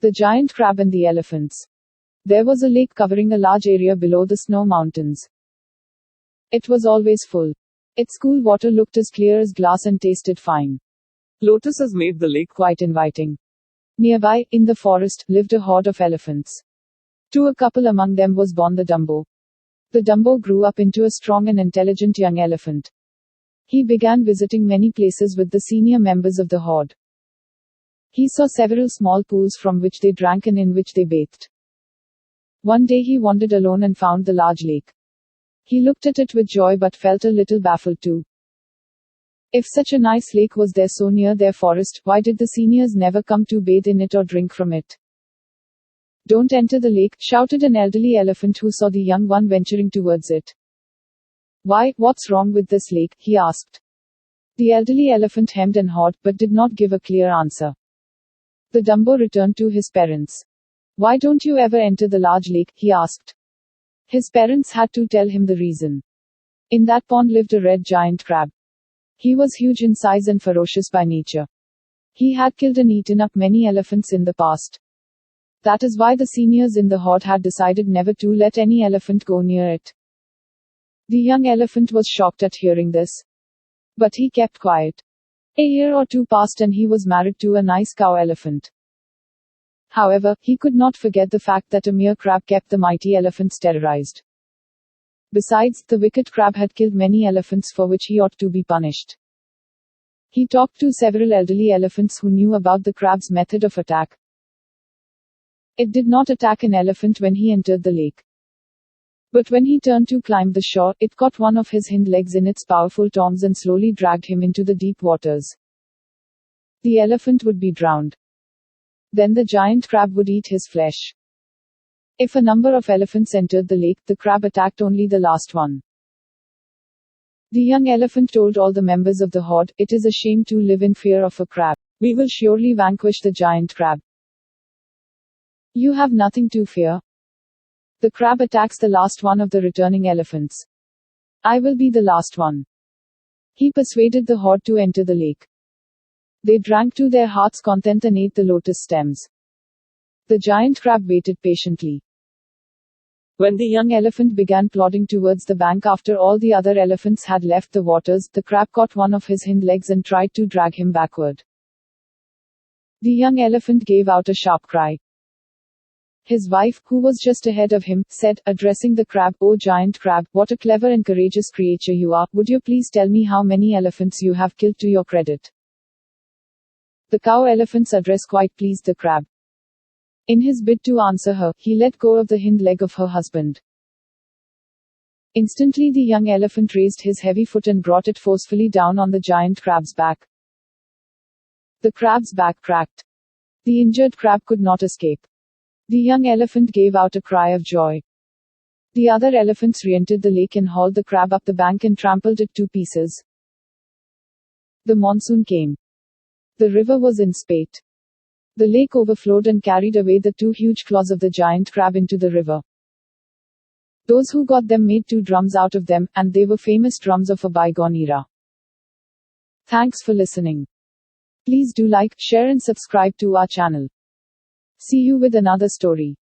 The giant crab and the elephants. There was a lake covering a large area below the snow mountains. It was always full. Its cool water looked as clear as glass and tasted fine. Lotuses made the lake quite inviting. Nearby, in the forest, lived a horde of elephants. To a couple among them was born the Dumbo. The Dumbo grew up into a strong and intelligent young elephant. He began visiting many places with the senior members of the horde. He saw several small pools from which they drank and in which they bathed. One day he wandered alone and found the large lake. He looked at it with joy but felt a little baffled too. If such a nice lake was there so near their forest, why did the seniors never come to bathe in it or drink from it? "Don't enter the lake," shouted an elderly elephant who saw the young one venturing towards it. "Why, what's wrong with this lake?" he asked. The elderly elephant hemmed and hawed, but did not give a clear answer. The Dumbo returned to his parents. "Why don't you ever enter the large lake?" he asked. His parents had to tell him the reason. In that pond lived a red giant crab. He was huge in size and ferocious by nature. He had killed and eaten up many elephants in the past. That is why the seniors in the horde had decided never to let any elephant go near it. The young elephant was shocked at hearing this. But he kept quiet. A year or two passed and he was married to a nice cow elephant. However, he could not forget the fact that a mere crab kept the mighty elephants terrorized. Besides, the wicked crab had killed many elephants for which he ought to be punished. He talked to several elderly elephants who knew about the crab's method of attack. It did not attack an elephant when he entered the lake. But when he turned to climb the shore, it caught one of his hind legs in its powerful tongs and slowly dragged him into the deep waters. The elephant would be drowned. Then the giant crab would eat his flesh. If a number of elephants entered the lake, the crab attacked only the last one. The young elephant told all the members of the horde, "It is a shame to live in fear of a crab. We will surely vanquish the giant crab. You have nothing to fear. The crab attacks the last one of the returning elephants. I will be the last one." He persuaded the horde to enter the lake. They drank to their heart's content and ate the lotus stems. The giant crab waited patiently. When the young elephant began plodding towards the bank after all the other elephants had left the waters, the crab caught one of his hind legs and tried to drag him backward. The young elephant gave out a sharp cry. His wife, who was just ahead of him, said, addressing the crab, "Oh giant crab, what a clever and courageous creature you are. Would you please tell me how many elephants you have killed to your credit?" The cow elephant's address quite pleased the crab. In his bid to answer her, he let go of the hind leg of her husband. Instantly the young elephant raised his heavy foot and brought it forcefully down on the giant crab's back. The crab's back cracked. The injured crab could not escape. The young elephant gave out a cry of joy. The other elephants re-entered the lake and hauled the crab up the bank and trampled it to pieces. The monsoon came. The river was in spate. The lake overflowed and carried away the two huge claws of the giant crab into the river. Those who got them made 2 drums out of them, and they were famous drums of a bygone era. Thanks for listening. Please do like, share and subscribe to our channel. See you with another story.